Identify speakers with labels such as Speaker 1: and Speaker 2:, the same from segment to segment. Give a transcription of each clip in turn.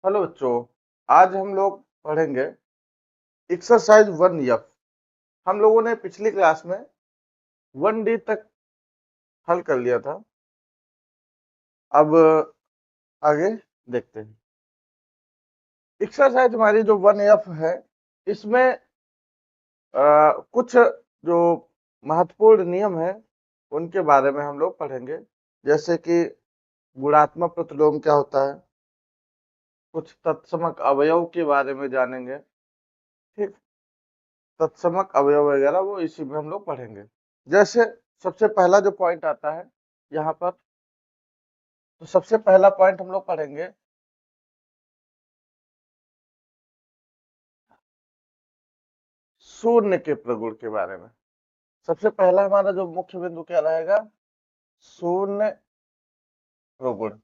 Speaker 1: Hello बच्चों। आज हम लोग पढ़ेंगे एक्सरसाइज 1F। हम लोगों ने पिछली क्लास में 1D तक हल कर लिया था। अब आगे देखते हैं। एक्सरसाइज हमारी जो 1F है, इसमें कुछ जो महत्वपूर्ण नियम है उनके बारे में हम लोग पढ़ेंगे। जैसे कि गुणात्मक प्रतिलोम क्या होता है, कुछ तत्समक अवयव के बारे में जानेंगे। ठीक, तत्समक अवयव वगैरह वो इसी में हम लोग पढ़ेंगे। जैसे सबसे पहला जो पॉइंट आता है यहाँ पर, तो सबसे पहला पॉइंट हम लोग पढ़ेंगे शून्य के प्रगुण के बारे में। सबसे पहला हमारा जो मुख्य बिंदु क्या रहेगा, शून्य प्रगुण।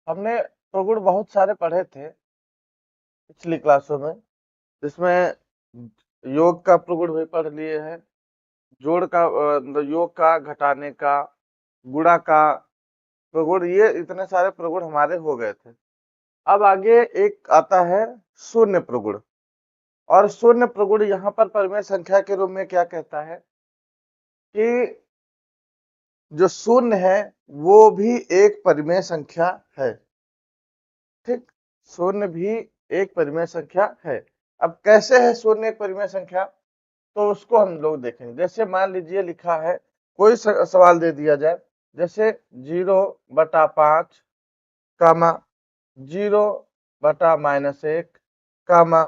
Speaker 1: हमने प्रगुण बहुत सारे पढ़े थे पिछली क्लासों में, जिसमें योग का प्रगुण भी पढ़ लिए हैं, जोड़ का योग का, घटाने का, गुणा का प्रगुण, ये इतने सारे प्रगुण हमारे हो गए थे। अब आगे एक आता है शून्य प्रगुण। और शून्य प्रगुण यहाँ पर परिमेय संख्या के रूप में क्या कहता है कि जो शून्य है वो भी एक परिमेय संख्या है। ठीक, शून्य भी एक परिमेय संख्या है। अब कैसे है शून्य एक परिमेय संख्या, तो उसको हम लोग देखेंगे। जैसे मान लीजिए लिखा है, कोई सवाल दे दिया जाए, जैसे 0/5 कामा 0/-1 कामा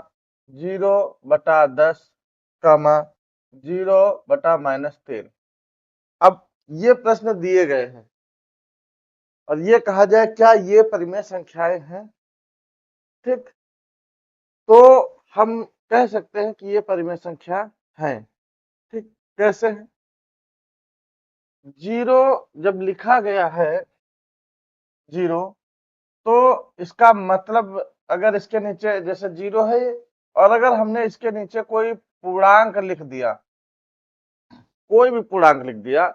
Speaker 1: 0/10 कामा 0/-3। अब ये प्रश्न दिए गए हैं और ये कहा जाए क्या ये परिमेय संख्याएं हैं। ठीक, तो हम कह सकते हैं कि ये परिमेय संख्या है। ठीक, कैसे है? 0 जब लिखा गया है 0, तो इसका मतलब अगर इसके नीचे जैसे 0 है और अगर हमने इसके नीचे कोई पूर्णांक लिख दिया, कोई भी पूर्णांक लिख दिया,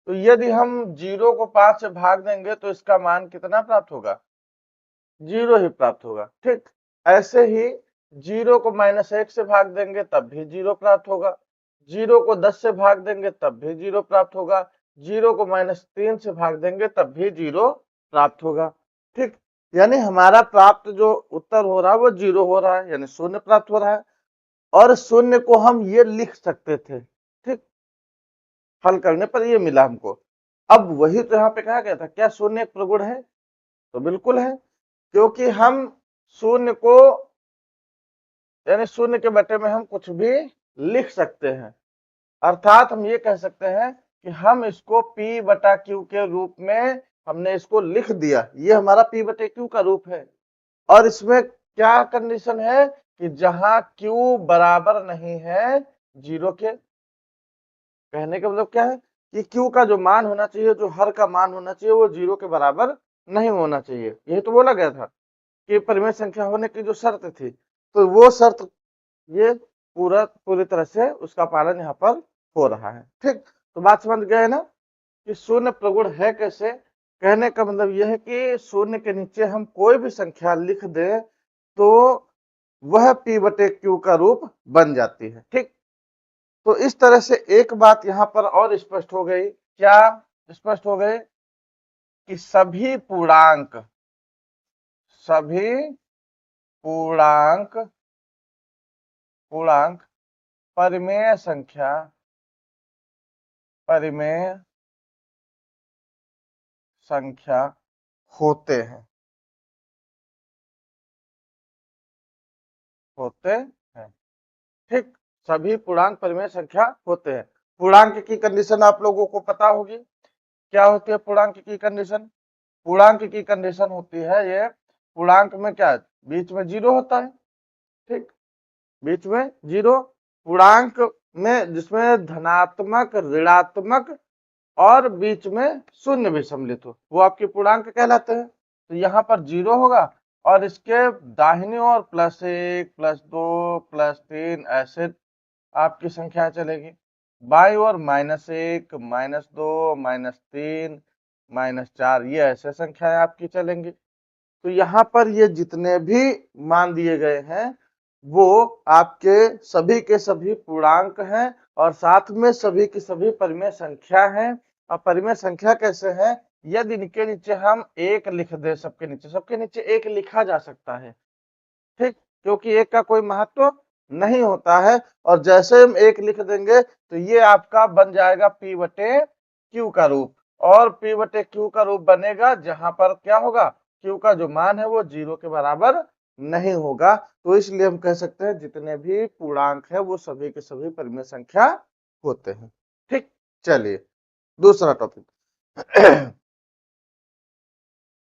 Speaker 1: तो यदि हम 0 को 5 से भाग देंगे तो इसका मान कितना प्राप्त होगा? 0 ही प्राप्त होगा। ठीक, ऐसे ही 0 को -1 से भाग देंगे तब भी 0 प्राप्त होगा, 0 को 10 से भाग देंगे तब भी 0 प्राप्त होगा, 0 को -3 से भाग देंगे तब भी 0 प्राप्त होगा। ठीक, यानी हमारा प्राप्त जो उत्तर हो रहा है वो 0 हो रहा है, यानी शून्य प्राप्त हो रहा है। और शून्य को हम ये लिख सकते थे। ठीक, हल करने पर ये मिला हमको। अब वही तो यहाँ पे कहा गया था, क्या शून्य एक प्रगुण है? तो बिल्कुल है, क्योंकि हम शून्य को यानी शून्य के बटे में हम कुछ भी लिख सकते हैं। अर्थात हम ये कह सकते हैं कि हम इसको P/Q के रूप में हमने इसको लिख दिया, ये हमारा P/Q का रूप है। और इसमें क्या कंडीशन है कि जहां Q बराबर नहीं है 0 के। कहने का मतलब क्या है कि Q का जो मान होना चाहिए, जो हर का मान होना चाहिए, वो 0 के बराबर नहीं होना चाहिए। यही तो बोला गया था कि परिमेय संख्या होने की जो शर्त थी, तो वो शर्त ये पूरी तरह से उसका पालन यहाँ पर हो रहा है। ठीक, तो बात समझ गए ना कि शून्य प्रगुण है कैसे। कहने का मतलब यह है कि शून्य के नीचे हम कोई भी संख्या लिख दें तो वह P/Q का रूप बन जाती है। ठीक, तो इस तरह से एक बात यहाँ पर और स्पष्ट हो गई। क्या स्पष्ट हो गई? कि सभी पूर्णांक पूर्णांक परिमेय संख्या होते हैं ठीक, सभी पूर्णांक परिमेय संख्या होते हैं। पूर्णांक की कंडीशन आप लोगों को पता होगी। क्या होती है पूर्णांक की कंडीशन? पूर्णांक की कंडीशन होती है, ये पूर्णांक में क्या बीच में 0 होता है। ठीक, बीच में 0। पूर्णांक में जिसमें धनात्मक, ऋणात्मक और बीच में शून्य भी सम्मिलित हो, वो आपके पूर्णांक कहलाते हैं। तो यहाँ पर 0 होगा और इसके दाहिनी ओर +1, +2, +3 ऐसे आपकी संख्या चलेगी। बाई ओर -1, -2, -3, -4 ये ऐसे संख्याएं आपकी चलेंगी। तो यहाँ पर ये जितने भी मान दिए गए हैं वो आपके सभी के सभी पूर्णांक हैं और साथ में सभी की सभी परिमेय संख्या हैं। और परिमेय संख्या कैसे है, यदि इनके नीचे हम एक लिख दे, सबके नीचे एक लिखा जा सकता है, ठीक, क्योंकि एक का कोई महत्व नहीं होता है। और जैसे हम एक लिख देंगे तो ये आपका बन जाएगा P बटे Q का रूप, और P बटे Q का रूप बनेगा जहां पर क्या होगा, Q का जो मान है वो 0 के बराबर नहीं होगा। तो इसलिए हम कह सकते हैं जितने भी पूर्णांक है वो सभी के सभी परिमेय संख्या होते हैं। ठीक, चलिए दूसरा टॉपिक।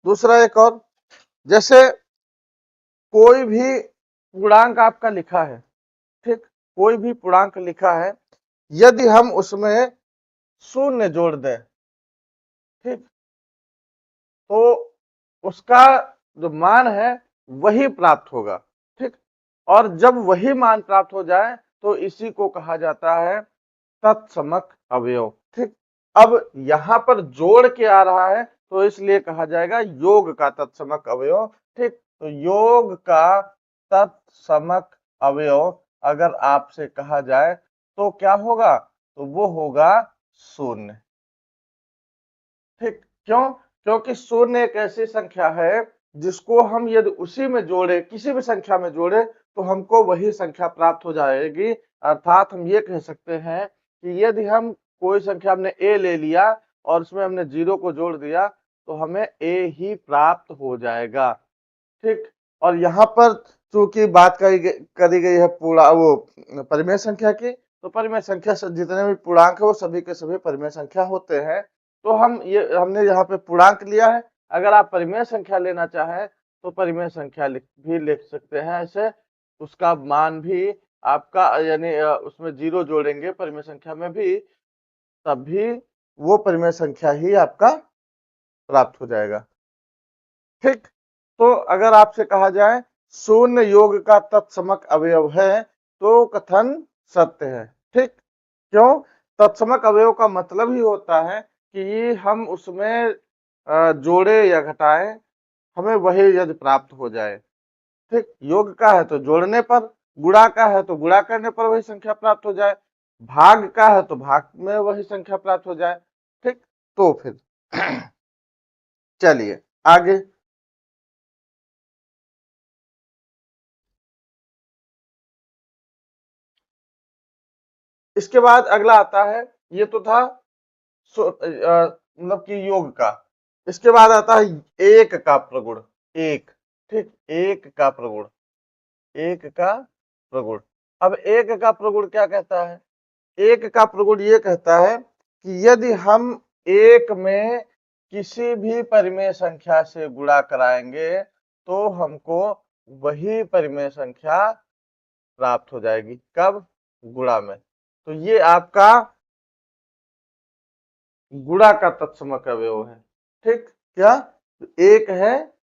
Speaker 1: दूसरा एक और, जैसे कोई भी पूर्णांक आपका लिखा है, ठीक, कोई भी पूर्णांक लिखा है, यदि हम उसमें शून्य जोड़ दें, ठीक, तो उसका जो मान है वही प्राप्त होगा, ठीक। और जब वही मान प्राप्त हो जाए तो इसी को कहा जाता है तत्समक अवयव, ठीक। अब यहाँ पर जोड़ के आ रहा है तो इसलिए कहा जाएगा योग का तत्समक अवयव, ठीक। तो योग का तत्समक अवयव अगर आपसे कहा जाए तो क्या होगा, तो वो होगा शून्य, ठीक। क्यों, क्योंकि शून्य एक ऐसी संख्या है जिसको हम यदि उसी में जोड़े, किसी भी संख्या में जोड़े तो हमको वही संख्या प्राप्त हो जाएगी। अर्थात हम ये कह सकते हैं कि यदि हम कोई संख्या हमने a ले लिया और उसमें हमने 0 को जोड़ दिया तो हमें a ही प्राप्त हो जाएगा, ठीक। और यहाँ पर चूंकि बात करी गई है पूरा वो परिमेय संख्या की, तो परिमेय संख्या से जितने भी पूर्णांक है वो सभी के सभी परिमेय संख्या होते हैं। तो हमने यहाँ पे पूर्णांक लिया है, अगर आप परिमेय संख्या लेना चाहें तो परिमेय संख्या भी लिख सकते हैं ऐसे, उसका मान भी आपका यानी उसमें 0 जोड़ेंगे परिमेय संख्या में भी, तब भी वो परिमेय संख्या ही आपका प्राप्त हो जाएगा, ठीक। तो अगर आपसे कहा जाए शून्य योग का तत्समक अवयव है तो कथन सत्य है, ठीक। क्यों, तत्समक अवयव का मतलब ही होता है कि हम उसमें जोड़े या घटाएं, हमें वही यदि प्राप्त हो जाए, ठीक। योग का है तो जोड़ने पर, गुणा का है तो गुणा करने पर वही संख्या प्राप्त हो जाए, भाग का है तो भाग में वही संख्या प्राप्त हो जाए, ठीक। तो फिर चलिए आगे, इसके बाद अगला आता है, ये तो था मतलब कि योग का। इसके बाद आता है एक का प्रगुण, एक, ठीक, एक का प्रगुण, एक का प्रगुण। अब एक का प्रगुण क्या कहता है, एक का प्रगुण ये कहता है कि यदि हम एक में किसी भी परिमेय संख्या से गुणा कराएंगे तो हमको वही परिमेय संख्या प्राप्त हो जाएगी, कब, गुणा में। तो ये आपका गुणा का तत्समक अवयव है, ठीक। क्या, एक है,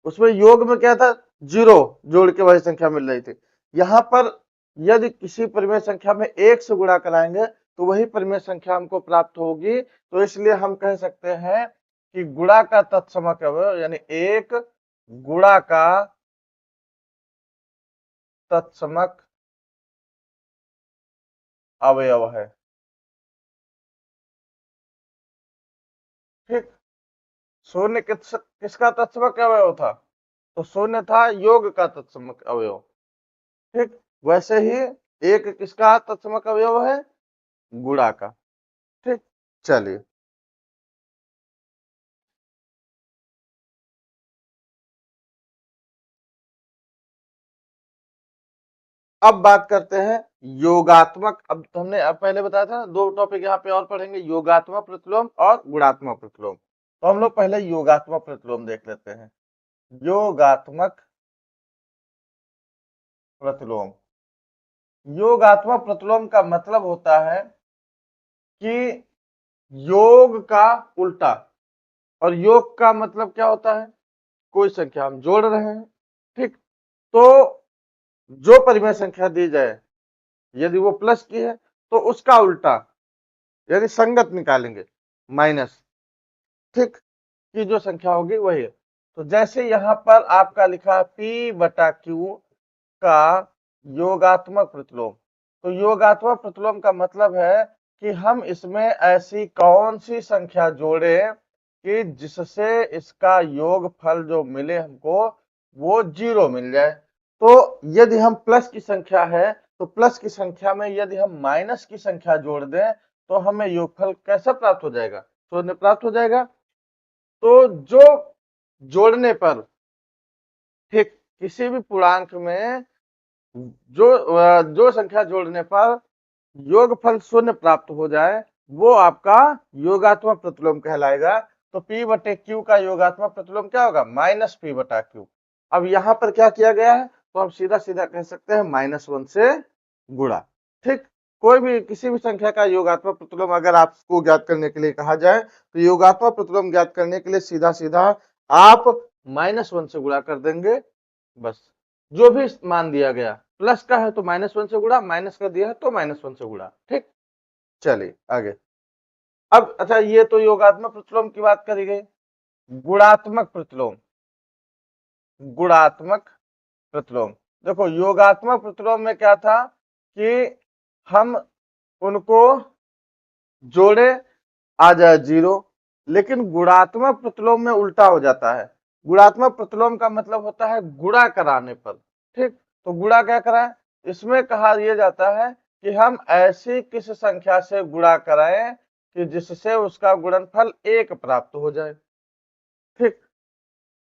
Speaker 1: उसमें योग में क्या था, 0 जोड़ के वही संख्या मिल रही थी। यहाँ पर यदि किसी परिमेय संख्या में 1 से गुणा कराएंगे तो वही परिमेय संख्या हमको प्राप्त होगी। तो इसलिए हम कह सकते हैं कि गुणा का तत्समक अवयव यानी एक गुणा का तत्समक अवयव है, ठीक। शून्य किसका तत्समक अवयव था, तो शून्य था योग का तत्समक अवयव, ठीक। वैसे ही एक किसका तत्समक अवयव है, गुणा का, ठीक। चलिए अब बात करते हैं योगात्मक। अब पहले बताया था दो टॉपिक यहाँ पे और पढ़ेंगे, योगात्मक प्रतिलोम और गुणात्मक प्रतिलोम। तो हम लोग पहले योगात्मक प्रतिलोम देख लेते हैं। योगात्मक प्रतिलोम, योगात्मक प्रतिलोम का मतलब होता है कि योग का उल्टा, और योग का मतलब क्या होता है, कोई संख्या हम जोड़ रहे हैं, ठीक। तो जो परिमेय संख्या दी जाए यदि वो प्लस की है तो उसका उल्टा यानी संगत निकालेंगे, माइनस, ठीक, की जो संख्या होगी वही है। तो जैसे यहाँ पर आपका लिखा है P बटा Q का योगात्मक प्रतिलोम। तो योगात्मक प्रतिलोम का मतलब है कि हम इसमें ऐसी कौन सी संख्या जोड़े कि जिससे इसका योगफल जो मिले हमको वो 0 मिल जाए। तो यदि हम प्लस की संख्या है तो प्लस की संख्या में यदि हम माइनस की संख्या जोड़ दें तो हमें योगफल कैसा प्राप्त हो जाएगा? शून्य प्राप्त हो जाएगा। तो जो जोड़ने पर, ठीक, किसी भी पूर्णांक में जो संख्या जोड़ने पर योगफल शून्य प्राप्त हो जाए वो आपका योगात्मक प्रतिलोम कहलाएगा। तो P बटे Q का योगात्मक प्रतिलोम क्या होगा? माइनस P बटा Q। अब यहाँ पर क्या किया गया है? तो हम सीधा सीधा कह सकते हैं -1 से गुणा। ठीक, कोई भी किसी भी संख्या का योगात्मक प्रतिलोम अगर आपको ज्ञात करने के लिए कहा जाए तो योगात्मक प्रतिलोम ज्ञात करने के लिए सीधा सीधा आप -1 से गुणा कर देंगे। बस, जो भी मान दिया गया, प्लस का है तो -1 से गुणा, माइनस का दिया है तो -1 से गुणा। ठीक, चलिए आगे। अब अच्छा, ये तो योगात्मक प्रतिलोम की बात करी गई। गुणात्मक प्रतिलोम, गुणात्मक प्रतिलोम। देखो, योगात्मक प्रतिलोम में क्या था कि हम उनको जोड़े आ जाए 0, लेकिन गुणात्मक प्रतिलोम में उल्टा हो जाता है। गुणात्मक प्रतिलोम का मतलब होता है गुणा कराने पर। ठीक, तो गुणा क्या कराएं? इसमें कहा यह जाता है कि हम ऐसी किस संख्या से गुणा कराएं कि जिससे उसका गुणनफल 1 प्राप्त हो जाए। ठीक,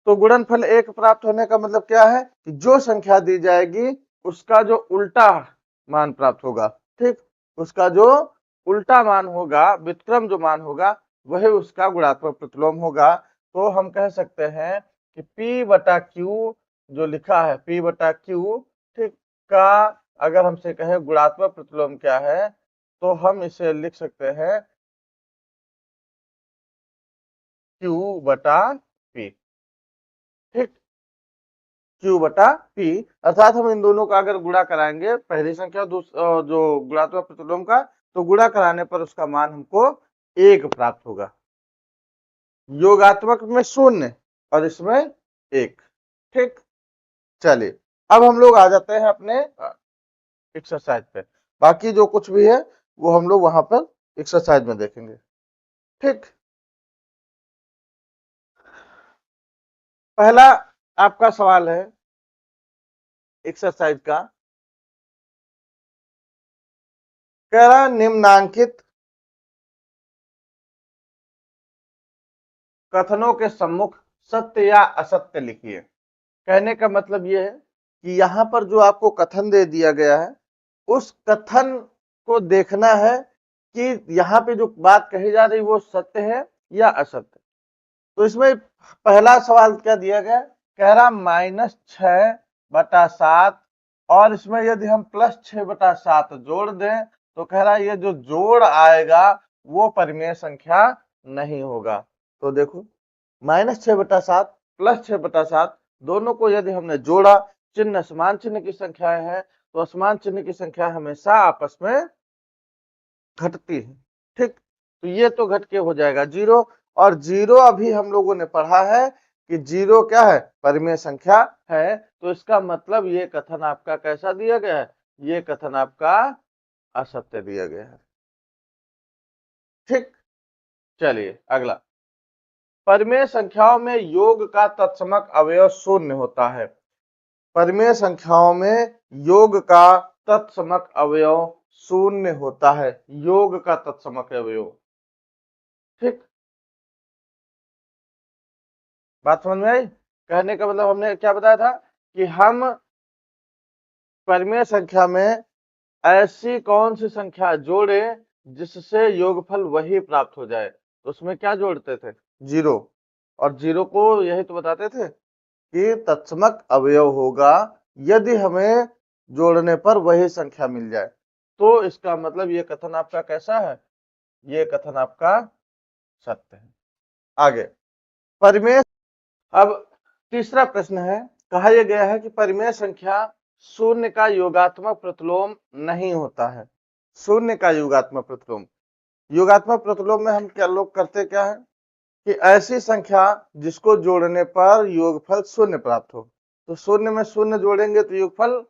Speaker 1: तो गुणनफल 1 प्राप्त होने का मतलब क्या है कि जो संख्या दी जाएगी उसका जो उल्टा मान प्राप्त होगा। ठीक, उसका जो उल्टा मान होगा, व्युत्क्रम जो मान होगा, वही उसका गुणात्मक प्रतिलोम होगा। तो हम कह सकते हैं कि P बटा Q जो लिखा है, P बटा Q, ठीक, का अगर हमसे कहे गुणात्मक प्रतिलोम क्या है तो हम इसे लिख सकते हैं Q बटा P। ठीक, Q बटा P, अर्थात हम इन दोनों का अगर गुणा कराएंगे, पहली संख्या जो गुणात्मक प्रतिलोम का, तो गुणा कराने पर उसका मान हमको 1 प्राप्त होगा। योगात्मक में 0 और इसमें 1। ठीक, चलिए अब हम लोग आ जाते हैं अपने एक्सरसाइज पे। बाकी जो कुछ भी है वो हम लोग वहां पर एक्सरसाइज में देखेंगे। ठीक, पहला आपका सवाल है एक्सरसाइज का, कह रहा निम्नांकित कथनों के सम्मुख सत्य या असत्य लिखिए। कहने का मतलब यह है कि यहाँ पर जो आपको कथन दे दिया गया है उस कथन को देखना है कि यहाँ पे जो बात कही जा रही वो सत्य है या असत्य। तो इसमें पहला सवाल क्या दिया गया? कह रहा -6/7, और इसमें यदि हम +6/7 जोड़ दें तो कह रहा ये जो जोड़ आएगा वो परिमेय संख्या नहीं होगा। तो देखो, -6/7 +6/7 दोनों को यदि हमने जोड़ा, चिन्ह समान चिन्ह की संख्याएं हैं, तो असमान चिन्ह की संख्या हमेशा आपस में घटती है। ठीक, तो ये तो घट के हो जाएगा 0, और 0 अभी हम लोगों ने पढ़ा है कि 0 क्या है? परिमेय संख्या है। तो इसका मतलब ये कथन आपका कैसा दिया गया है? ये कथन आपका असत्य दिया गया है। ठीक, चलिए अगला। परिमेय संख्याओं में योग का तत्समक अवयव 0 होता है। परिमेय संख्याओं में योग का तत्समक अवयव 0 होता है। योग का तत्समक अवयव। ठीक, बात समझ में आई? कहने का मतलब हमने क्या बताया था कि हम परिमेय संख्या में ऐसी कौन सी संख्या जोड़े जिससे योगफल वही प्राप्त हो जाए। तो उसमें क्या जोड़ते थे? 0, और 0 को यही तो बताते थे कि तत्समक अवयव होगा यदि हमें जोड़ने पर वही संख्या मिल जाए। तो इसका मतलब ये कथन आपका कैसा है? ये कथन आपका सत्य है। आगे, परिमेय। अब तीसरा प्रश्न है, कहा यह गया है कि परिमेय संख्या 0 का योगात्मक प्रतिलोम नहीं होता है। 0 का योगात्मक प्रतिलोम, योगात्मक प्रतिलोम में हम क्या लोग करते क्या है कि ऐसी संख्या जिसको जोड़ने पर योगफल शून्य प्राप्त हो। तो शून्य में शून्य जोड़ेंगे तो योगफल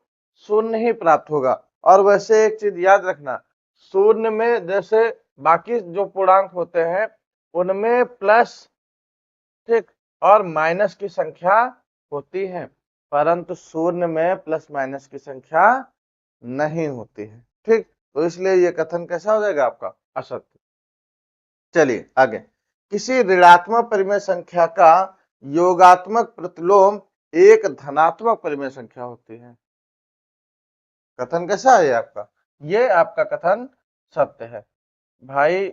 Speaker 1: शून्य ही प्राप्त होगा। और वैसे एक चीज याद रखना, शून्य में जैसे बाकी जो पूर्णांक होते हैं उनमें प्लस, ठीक, और माइनस की संख्या होती है, परंतु शून्य में प्लस माइनस की संख्या नहीं होती है। ठीक, तो इसलिए ये कथन कैसा हो जाएगा आपका? असत्य। चलिए आगे, किसी ऋणात्मक परिमेय संख्या का योगात्मक प्रतिलोम एक धनात्मक परिमेय संख्या होती है। कथन कैसा है आपका? ये आपका कथन सत्य है। भाई,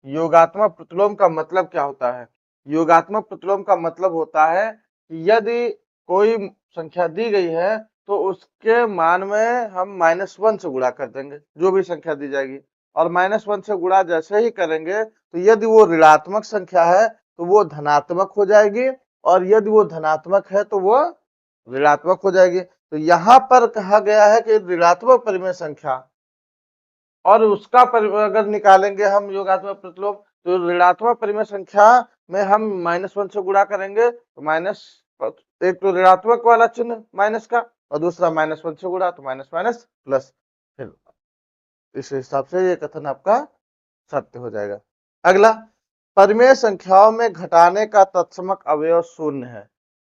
Speaker 1: योगात्मक प्रतिलोम का मतलब क्या होता है? योगात्मक प्रतिलोम का मतलब होता है कि यदि कोई संख्या दी गई है तो उसके मान में हम -1 से गुणा कर देंगे, जो भी संख्या दी जाएगी, और -1 से गुणा जैसे ही करेंगे तो यदि वो ऋणात्मक संख्या है तो वो धनात्मक हो जाएगी, और यदि वो धनात्मक है तो वो ऋणात्मक हो जाएगी। तो यहाँ पर कहा गया है कि ऋणात्मक परिमेय संख्या, और उसका अगर निकालेंगे हम योगात्मक प्रतिलोम, तो ऋणात्मक परिमेय संख्या में हम -1 से गुणा करेंगे तो माइनस, एक तो ऋणात्मक वाला चिन्ह माइनस का, और दूसरा -1 से गुणा तो माइनस माइनस प्लस। फिर इस हिसाब से ये कथन आपका सत्य हो जाएगा। अगला, परिमेय संख्याओं में घटाने का तत्समक अवयव शून्य है।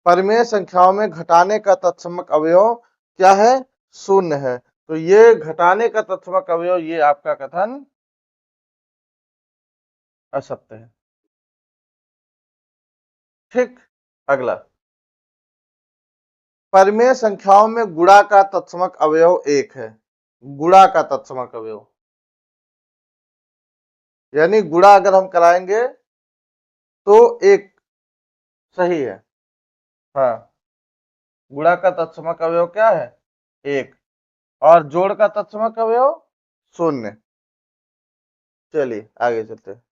Speaker 1: परिमेय संख्याओं में घटाने का तत्समक अवयव क्या है? शून्य है। तो ये घटाने का तत्समक अवयव, ये आपका कथन असत्य है। ठीक, अगला, परिमेय संख्याओं में गुणा का तत्समक अवयव 1 है। गुणा का तत्समक अवयव यानी गुणा अगर हम कराएंगे तो 1 सही है। हाँ, गुणा का तत्समक अवयव क्या है? 1, और जोड़ का तत्समक अवयव 0। चलिए आगे चलते हैं।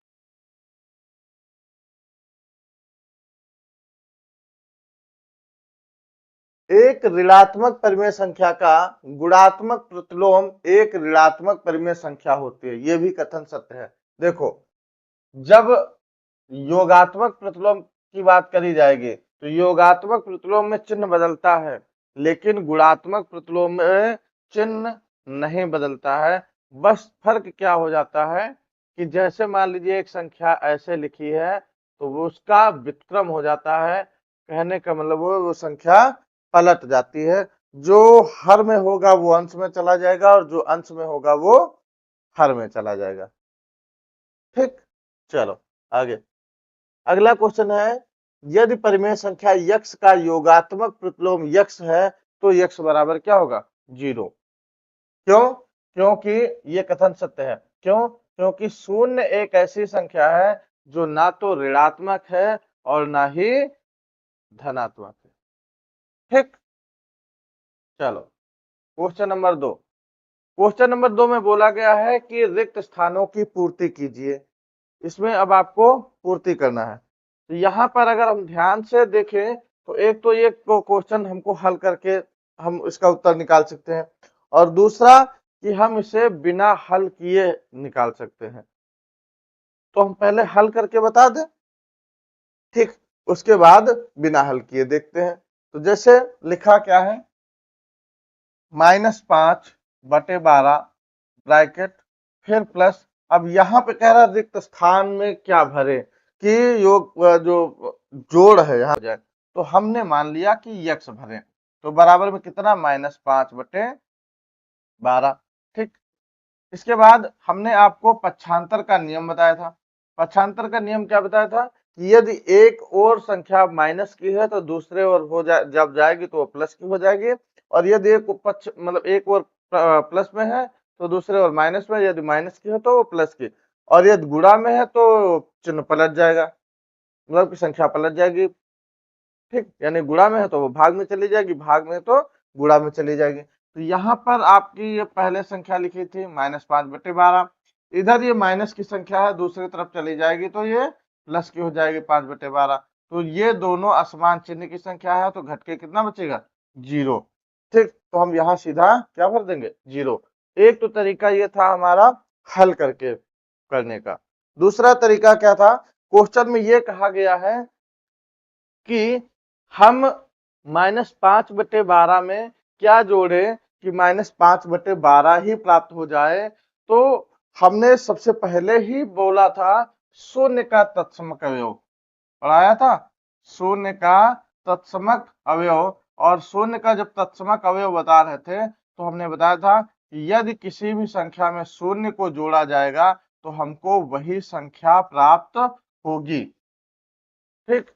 Speaker 1: एक ऋणात्मक परिमेय संख्या का गुणात्मक प्रतिलोम एक ऋणात्मक परिमेय संख्या होती है। यह भी कथन सत्य है। देखो, जब योगात्मक प्रतिलोम की बात करी जाएगी तो योगात्मक प्रतिलोम में चिन्ह बदलता है, लेकिन गुणात्मक प्रतिलोम में चिन्ह नहीं बदलता है। बस फर्क क्या हो जाता है कि जैसे मान लीजिए एक संख्या ऐसे लिखी है तो वो उसका व्युत्क्रम हो जाता है, कहने का मतलब वो संख्या पलट जाती है। जो हर में होगा वो अंश में चला जाएगा, और जो अंश में होगा वो हर में चला जाएगा। ठीक, चलो आगे। अगला क्वेश्चन है, यदि परिमेय संख्या यक्स का योगात्मक प्रतिलोम यक्स है तो यक्स बराबर क्या होगा? 0। क्यों? क्योंकि ये कथन सत्य है। क्यों? क्योंकि शून्य एक ऐसी संख्या है जो ना तो ऋणात्मक है और ना ही धनात्मक है। ठीक, चलो क्वेश्चन नंबर 2। क्वेश्चन नंबर 2 में बोला गया है कि रिक्त स्थानों की पूर्ति कीजिए। इसमें अब आपको पूर्ति करना है। तो यहाँ पर अगर हम ध्यान से देखें तो एक तो ये क्वेश्चन हमको हल करके हम इसका उत्तर निकाल सकते हैं, और दूसरा कि हम इसे बिना हल किए निकाल सकते हैं। तो हम पहले हल करके बता दें, ठीक, उसके बाद बिना हल किए देखते हैं। तो जैसे लिखा क्या है, -5/12 ब्रैकेट, फिर प्लस। अब यहाँ पे कह रहा है रिक्त स्थान में क्या भरे कि योग जो जोड़ है यहाँ जाए, तो हमने मान लिया कि यक्स भरे, तो बराबर में कितना? -5/12। ठीक, इसके बाद हमने आपको पक्षांतर का नियम बताया था। पक्षांतर का नियम क्या बताया था कि यदि एक और संख्या माइनस की है तो दूसरे ओर हो जाए, जब जाएगी तो वो प्लस की हो जाएगी, और यदि एक पक्ष मतलब एक और प्लस में है तो दूसरे ओर माइनस में, यदि माइनस की है तो वो प्लस की, और यदि गुणा में है तो चिन्ह पलट जाएगा, मतलब की संख्या पलट जाएगी। ठीक, यानी गुणा में है तो वो भाग में चली जाएगी, भाग में तो गुणा में चली जाएगी। तो यहाँ पर आपकी ये पहले संख्या लिखी थी -5/12, इधर ये माइनस की संख्या है, दूसरी तरफ चली जाएगी तो ये प्लस की हो जाएगी 5/12। तो ये दोनों असमान चिन्ह की संख्या है, तो घट के कितना बचेगा? 0। ठीक, तो हम यहाँ सीधा क्या भर देंगे? 0। एक तो तरीका ये था हमारा हल करके करने का। दूसरा तरीका क्या था क्वेश्चन में ये कहा गया है कि हम -5/12 में क्या जोड़े कि -5/12 ही प्राप्त हो जाए। तो हमने सबसे पहले ही बोला था शून्य का तत्समक अवयव पढ़ाया था, शून्य का तत्समक अवयव। और शून्य का जब तत्समक अवयव बता रहे थे तो हमने बताया था कि यदि किसी भी संख्या में शून्य को जोड़ा जाएगा तो हमको वही संख्या प्राप्त होगी। ठीक,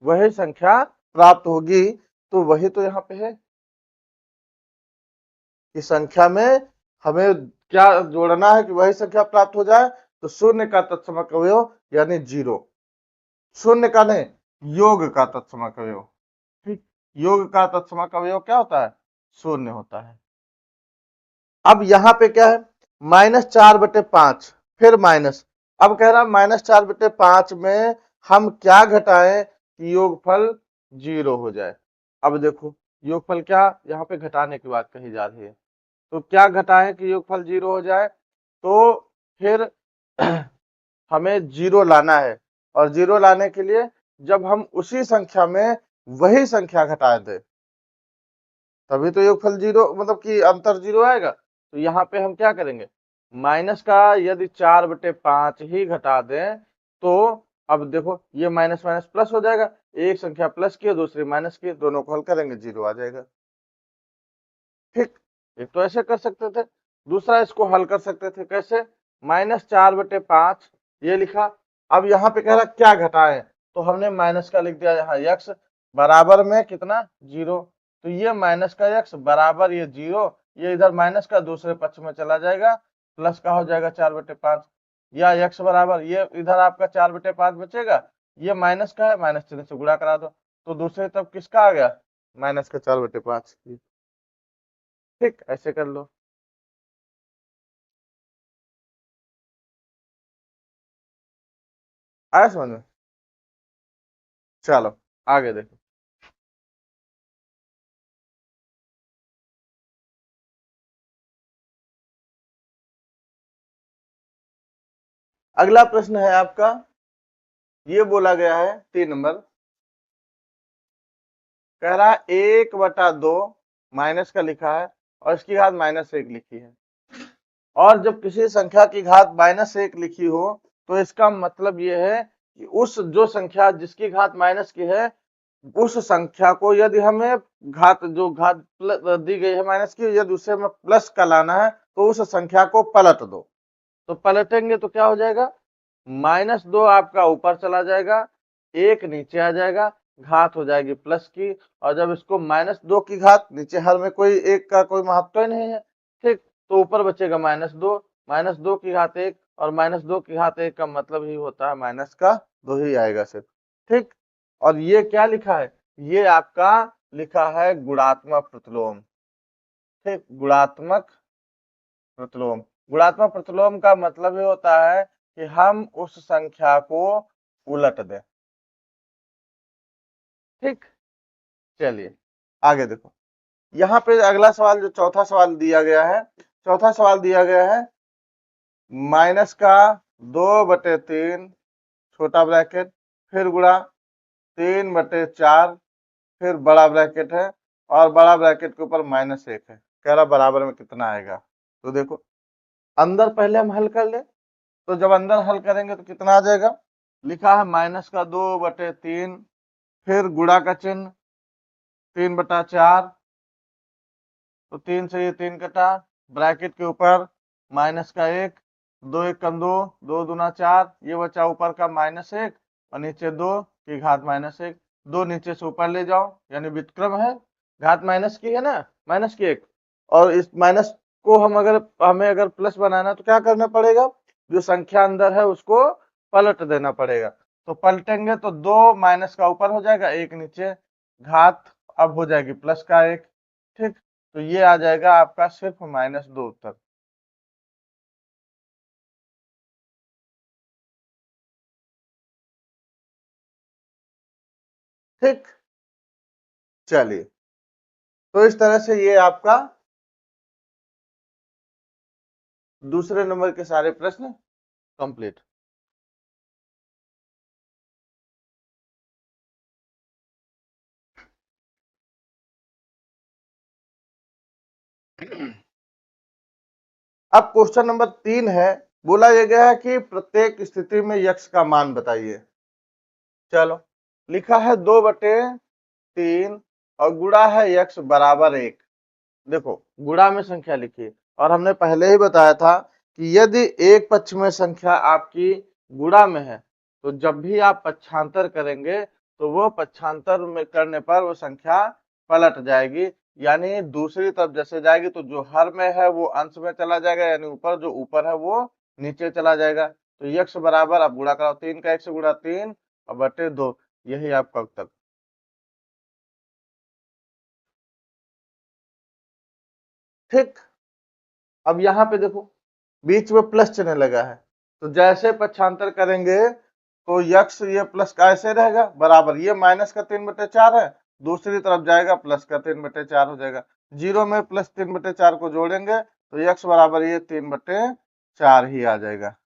Speaker 1: वही संख्या प्राप्त होगी। तो वही तो यहाँ पे है कि संख्या में हमें क्या जोड़ना है कि वही संख्या प्राप्त हो जाए। तो शून्य का तत्समक अवयव यानी 0, शून्य का नहीं, योग का तत्समक अवयव। ठीक, योग का तत्समक अवयव क्या होता है? शून्य होता है। अब यहाँ पे क्या है? -4/5, फिर माइनस। अब कह रहा -4/5 में हम क्या घटाएं कि योगफल 0 हो जाए। अब देखो योगफल क्या, यहाँ पे घटाने की बात कही जा रही है। तो क्या घटाएं कि योगफल 0 हो जाए? तो फिर हमें 0 लाना है, और 0 लाने के लिए जब हम उसी संख्या में वही संख्या घटा दें तभी तो योगफल 0 मतलब कि अंतर 0 आएगा। तो यहाँ पे हम क्या करेंगे, माइनस का यदि 4/5 ही घटा दें तो अब देखो ये माइनस माइनस प्लस हो जाएगा, एक संख्या प्लस की और दूसरी माइनस की, दोनों को हल करेंगे 0 आ जाएगा। ठीक, एक तो ऐसे कर सकते थे, दूसरा इसको हल कर सकते थे कैसे, -4/5 ये लिखा। अब यहाँ पे कह रहा क्या घटाएं, तो हमने माइनस का लिख दिया यहाँ x बराबर में कितना 0। तो ये माइनस का x बराबर ये 0, ये इधर माइनस का दूसरे पक्ष में चला जाएगा, प्लस का हो जाएगा 4/5, या x बराबर ये इधर आपका 4/5 बचेगा, ये माइनस का है, माइनस चिन्ह से गुणा करा दो तो दूसरी तरफ किसका आ गया, माइनस का 4/5। ठीक, ऐसे कर लो। आया समझ में? चलो आगे देखो। अगला प्रश्न है आपका, ये बोला गया है 3 नंबर, कह रहा है 1/2 माइनस का लिखा है और इसकी घात -1 लिखी है। और जब किसी संख्या की घात -1 लिखी हो तो इसका मतलब ये है कि उस जो संख्या जिसकी घात माइनस की है उस संख्या को यदि हमें घात जो घात दी गई है माइनस की, यदि उसे हमें प्लस का लाना है तो उस संख्या को पलट दो। तो पलटेंगे तो क्या हो जाएगा, -2 आपका ऊपर चला जाएगा, 1 नीचे आ जाएगा, घात हो जाएगी प्लस की। और जब इसको -2 की घात, नीचे हर में कोई एक का कोई महत्व ही नहीं है, ठीक, तो ऊपर बचेगा -2, -2 की घात 1, और -2 की घात 1 का मतलब ही होता है माइनस का 2 ही आएगा सिर्फ। ठीक, और ये क्या लिखा है, ये आपका लिखा है गुणात्मक प्रतिलोम। ठीक, गुणात्मक प्रतिलोम। गुणात्मक प्रतिलोम का मतलब ये होता है कि हम उस संख्या को उलट दें। ठीक, चलिए आगे देखो। यहाँ पे अगला सवाल जो चौथा सवाल दिया गया है, चौथा सवाल दिया गया है माइनस का 2/3 छोटा ब्रैकेट, फिर गुणा 3/4, फिर बड़ा ब्रैकेट है और बड़ा ब्रैकेट के ऊपर -1 है, कह रहा बराबर में कितना आएगा। तो देखो अंदर पहले हम हल कर ले, तो जब अंदर हल करेंगे तो कितना आ जाएगा, लिखा है माइनस का 2/3, फिर गुणा का चिन्ह 3/4, तो 3 से ये 3 कटा, ब्रैकेट के ऊपर माइनस का 1, 2 1 कम 2, 2 दूना 4, ये बचा ऊपर का -1 और नीचे 2 की घात -1, 2 नीचे से ऊपर ले जाओ यानी व्युत्क्रम है, घात माइनस की है ना, माइनस की 1, और इस माइनस को हमें अगर प्लस बनाना तो क्या करना पड़ेगा, जो संख्या अंदर है उसको पलट देना पड़ेगा। तो पलटेंगे तो 2 माइनस का ऊपर हो जाएगा, 1 नीचे, घात अब हो जाएगी प्लस का 1। ठीक, तो ये आ जाएगा आपका सिर्फ -2 उत्तर। ठीक, चलिए, तो इस तरह से ये आपका दूसरे नंबर के सारे प्रश्न कंप्लीट। अब क्वेश्चन नंबर 3 है, बोला यह गया है कि प्रत्येक स्थिति में यक्स का मान बताइए। चलो, लिखा है 2/3 और गुणा है यक्स बराबर 1। देखो, गुणा में संख्या लिखिए, और हमने पहले ही बताया था कि यदि एक पक्ष में संख्या आपकी गुणा में है तो जब भी आप पक्षांतर करेंगे तो वो पक्षांतर में करने पर वो संख्या पलट जाएगी, यानी दूसरी तरफ जैसे जाएगी तो जो हर में है वो अंश में चला जाएगा, यानी ऊपर जो ऊपर है वो नीचे चला जाएगा। तो यक्स बराबर, आप गुणा कराओ, 3 का 1 से गुणा 3 और बटे 2, यही आपका उत्तर। ठीक, अब यहाँ पे देखो बीच में प्लस चिन्ह लगा है, तो जैसे पक्षांतर करेंगे तो यक्स ये प्लस का ऐसे रहेगा बराबर, ये माइनस का 3/4 है, दूसरी तरफ जाएगा प्लस का 3/4 हो जाएगा। जीरो में प्लस 3/4 को जोड़ेंगे तो यक्स बराबर ये 3/4 ही आ जाएगा।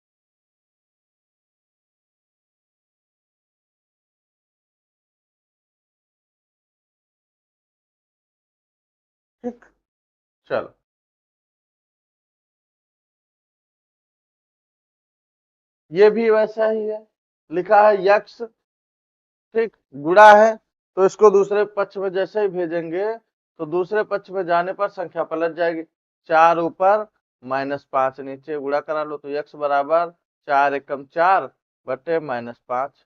Speaker 1: ठीक, चलो, ये भी वैसा ही है, लिखा है यक्स, ठीक, गुणा है, तो इसको दूसरे पक्ष में जैसे ही भेजेंगे तो दूसरे पक्ष में जाने पर संख्या पलट जाएगी। 4 ऊपर -5 नीचे, गुणा करा लो तो यक्स बराबर 4 एकम 4 बटे -5,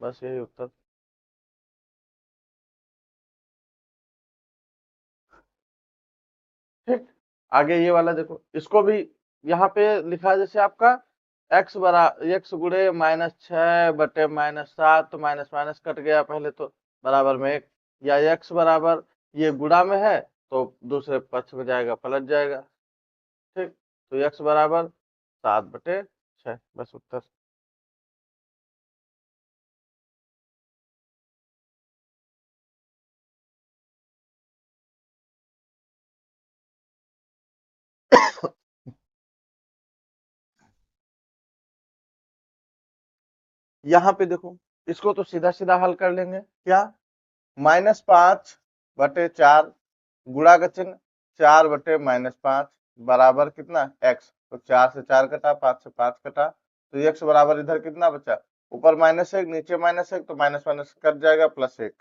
Speaker 1: बस यही उत्तर। ठीक, आगे ये वाला देखो, इसको भी यहाँ पे लिखा है जैसे आपका एक्स गुणे -6 बटे -7, तो माइनस माइनस कट गया पहले तो, बराबर में 1, या एक्स बराबर ये गुणा में है तो दूसरे पक्ष में जाएगा पलट जाएगा। ठीक, तो एक्स बराबर 7/6, बस उत्तर। यहाँ पे देखो, इसको तो सीधा सीधा हल कर लेंगे, क्या, -5/4 गुणा का चिन्ह 4/-5 बराबर कितना, एक्स, तो 4 से 4 कटा, 5 से 5 कटा, तो एक्स बराबर इधर कितना बचा, ऊपर -1 नीचे -1, तो माइनस माइनस कट जाएगा, +1।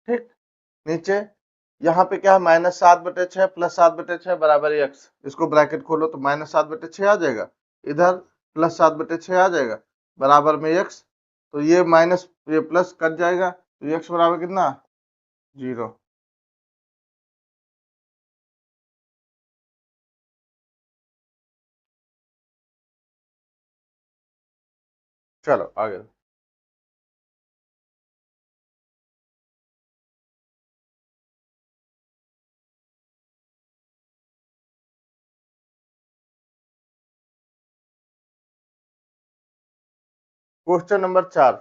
Speaker 1: ठीक, नीचे यहाँ पे क्या है, -7/6 +7/6 बराबर एक्स, इसको ब्रैकेट खोलो तो -7/6 आ जाएगा, इधर +7/6 आ जाएगा, बराबर में एक्स, तो ये माइनस ये प्लस कट जाएगा, तो एक्स बराबर कितना, 0। चलो आगे, क्वेश्चन नंबर 4।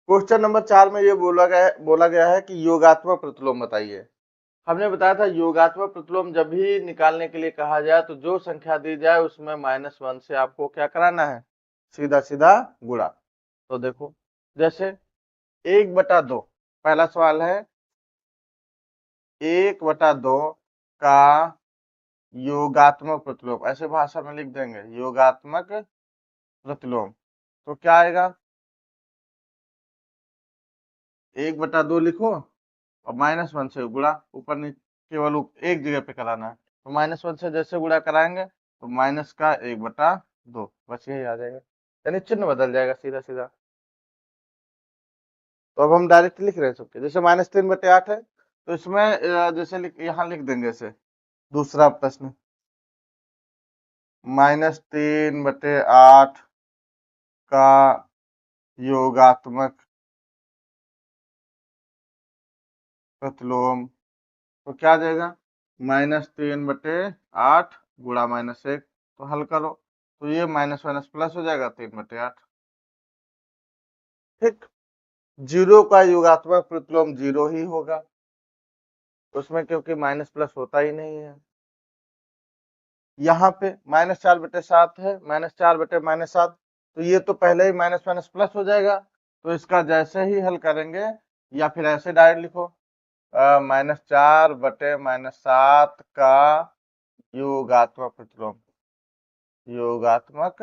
Speaker 1: क्वेश्चन नंबर 4 में ये बोला गया है कि योगात्मक प्रतिलोम बताइए। हमने बताया था योगात्मक प्रतिलोम जब भी निकालने के लिए कहा जाए तो जो संख्या दी जाए उसमें -1 से आपको क्या कराना है, सीधा सीधा गुणा। तो देखो, जैसे 1/2, पहला सवाल है 1/2 का योगात्मक प्रतिलोम, ऐसे भाषा में लिख देंगे योगात्मक प्रतिलोम, तो क्या आएगा, 1/2 लिखो और -1 से गुणा, ऊपर नीचे केवल एक जगह पे कराना है, तो -1 से जैसे गुणा कराएंगे तो माइनस का 1/2, बस यही आ जाएगा, यानी चिन्ह बदल जाएगा सीधा सीधा। तो अब हम डायरेक्ट लिख रहे हैं सबके, जैसे -3/8 है तो इसमें जैसे यहाँ लिख देंगे, ऐसे दूसरा प्रश्न, -3/8 का योगात्मक प्रतिलोम, तो क्या आ जाएगा, -3/8 गुणा -1, तो हल करो तो ये माइनस माइनस प्लस हो जाएगा, 3/8। ठीक, जीरो का योगात्मक प्रतिलोम 0 ही होगा, उसमें क्योंकि माइनस प्लस होता ही नहीं है। यहाँ पे -4/7 है, -4/-7, तो ये तो पहले ही माइनस माइनस प्लस हो जाएगा, तो इसका जैसे ही हल करेंगे या फिर ऐसे डायरेक्ट लिखो, -4/-7 का योगात्मक प्रतिलोम, योगात्मक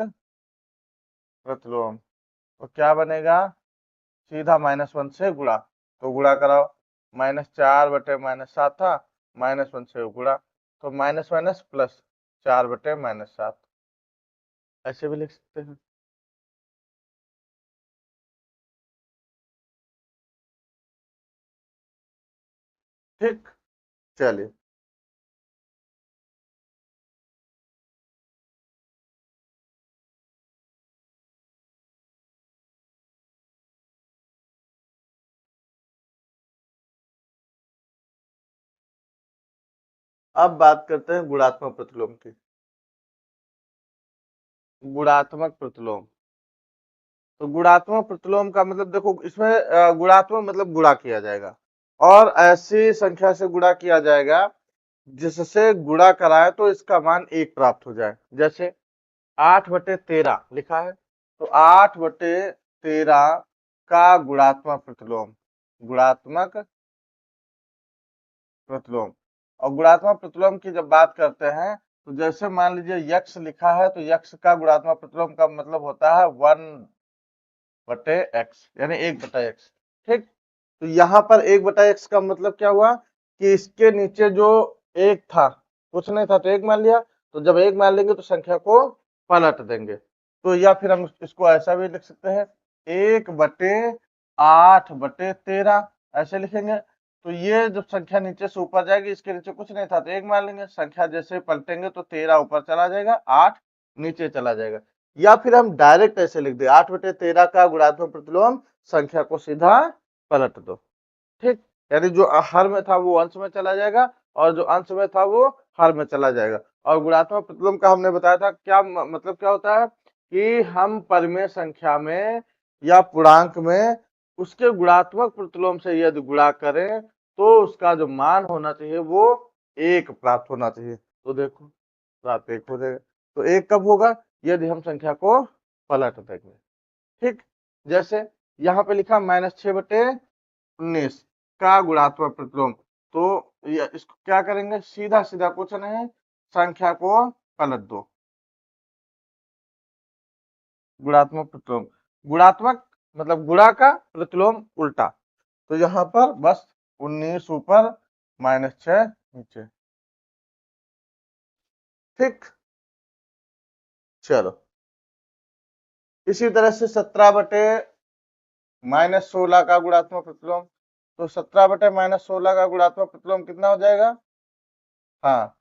Speaker 1: प्रतिलोम। तो क्या बनेगा, सीधा -1 से गुणा, तो गुणा कराओ, -4/-7 था, -1 से गुणा, तो माइनस माइनस प्लस 4/-7, ऐसे भी लिख सकते हैं। ठीक, चलिए अब बात करते हैं गुणात्मक प्रतिलोम की। गुणात्मक प्रतिलोम, तो गुणात्मक प्रतिलोम का मतलब देखो, इसमें गुणात्मक मतलब गुणा किया जाएगा और ऐसी संख्या से गुणा किया जाएगा जिससे गुणा कराए तो इसका मान 1 प्राप्त हो जाए। जैसे 8/13 लिखा है, तो 8/13 का गुणात्मक प्रतिलोम, गुणात्मक प्रतिलोम। और गुणात्मक प्रतिलोम की जब बात करते हैं तो जैसे मान लीजिए यक्स लिखा है, तो यक्स का गुणात्मक प्रतिलोम का मतलब होता है 1/x, यानी 1/x। ठीक, तो यहाँ पर 1/x का मतलब क्या हुआ कि इसके नीचे जो एक था, कुछ नहीं था तो एक मान लिया, तो जब एक मान लेंगे तो संख्या को पलट देंगे। तो या फिर हम इसको ऐसा भी लिख सकते हैं, 1/8/13 ऐसे लिखेंगे। तो ये जब संख्या नीचे से ऊपर जाएगी, इसके नीचे कुछ नहीं था तो एक मान लेंगे, संख्या जैसे ही पलटेंगे तो 13 ऊपर चला जाएगा, 8 नीचे चला जाएगा। या फिर हम डायरेक्ट ऐसे लिख दे, 8/13 का गुणात्मक प्रतिलोम, संख्या को सीधा पलट दो। ठीक, यानी जो हर में था वो अंश में चला जाएगा और जो अंश में था वो हर में चला जाएगा। और गुणात्मक प्रतिलोम का हमने बताया था क्या मतलब क्या होता है कि हम परिमेय संख्या में या पूर्णांक में उसके गुणात्मक प्रतिलोम से यदि गुणा करें तो उसका जो मान होना चाहिए वो 1 प्राप्त होना चाहिए। तो देखो, प्राप्त 1 हो जाएगा। तो 1 कब होगा, यदि हम संख्या को पलट देंगे। ठीक, जैसे यहाँ पे लिखा -6/19 का गुणात्मक प्रतिलोम, तो इसको क्या करेंगे, सीधा सीधा कुछ नहीं, संख्या को पलट दो। गुणात्मक प्रतिलोम, गुणात्मक मतलब गुणा का, प्रतिलोम उल्टा। तो यहाँ पर बस 19 ऊपर -6 नीचे। ठीक, चलो इसी तरह से 17/-16 का गुणात्मक प्रतिलोम, तो 17/-16 का गुणात्मक प्रतिलोम कितना हो जाएगा, हाँ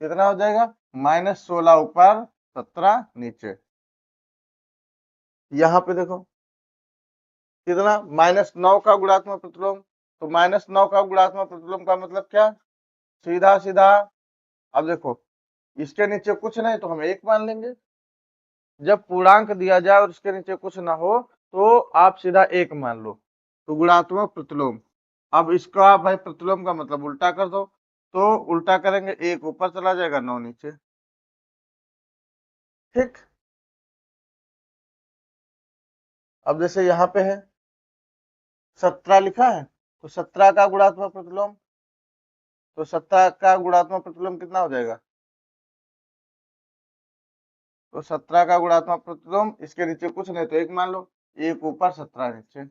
Speaker 1: कितना हो जाएगा, -16 ऊपर 17 नीचे। यहाँ पे देखो कितना, -9 का गुणात्मक प्रतिलोम, तो -9 का गुणात्मक प्रतिलोम का मतलब क्या, सीधा सीधा, अब देखो इसके नीचे कुछ नहीं तो हम 1 मान लेंगे, जब पूर्णांक दिया जाए और इसके नीचे कुछ ना हो तो आप सीधा 1 मान लो, तो गुणात्मक प्रतिलोम। अब इसका भाई प्रतिलोम का मतलब उल्टा कर दो, तो उल्टा करेंगे 1 ऊपर चला जाएगा, 9 नीचे। ठीक, अब जैसे यहाँ पे है 17 लिखा है, तो 17 का गुणात्मक प्रतिलोम, तो 17 का गुणात्मक प्रतिलोम कितना हो जाएगा, तो 17 का गुणात्मक प्रतिलोम, इसके नीचे कुछ नहीं तो 1 मान लो, 1 ऊपर 17 नीचे।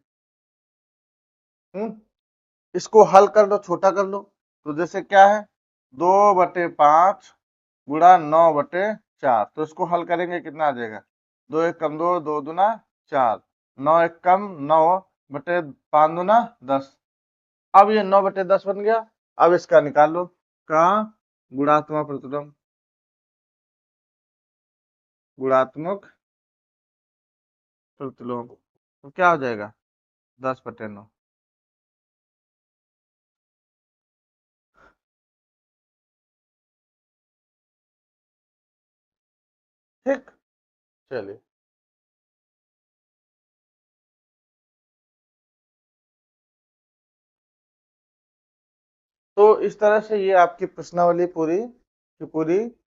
Speaker 1: इसको हल कर लो, छोटा कर लो, तो जैसे क्या है, 2/5 गुणा 9/4, तो इसको हल करेंगे कितना आ जाएगा, 2 1 कम 2, 2 दूना 4, 9 1 कम 9 बटे 5 दूना 10। अब ये 9/10 बन गया। अब इसका निकाल लो का गुणात्मक प्रतिलोम, गुणात्मक प्रतिलोम, तो क्या हो जाएगा, 10/9। ठीक, चलिए तो इस तरह से ये आपकी प्रश्नावली पूरी की पूरी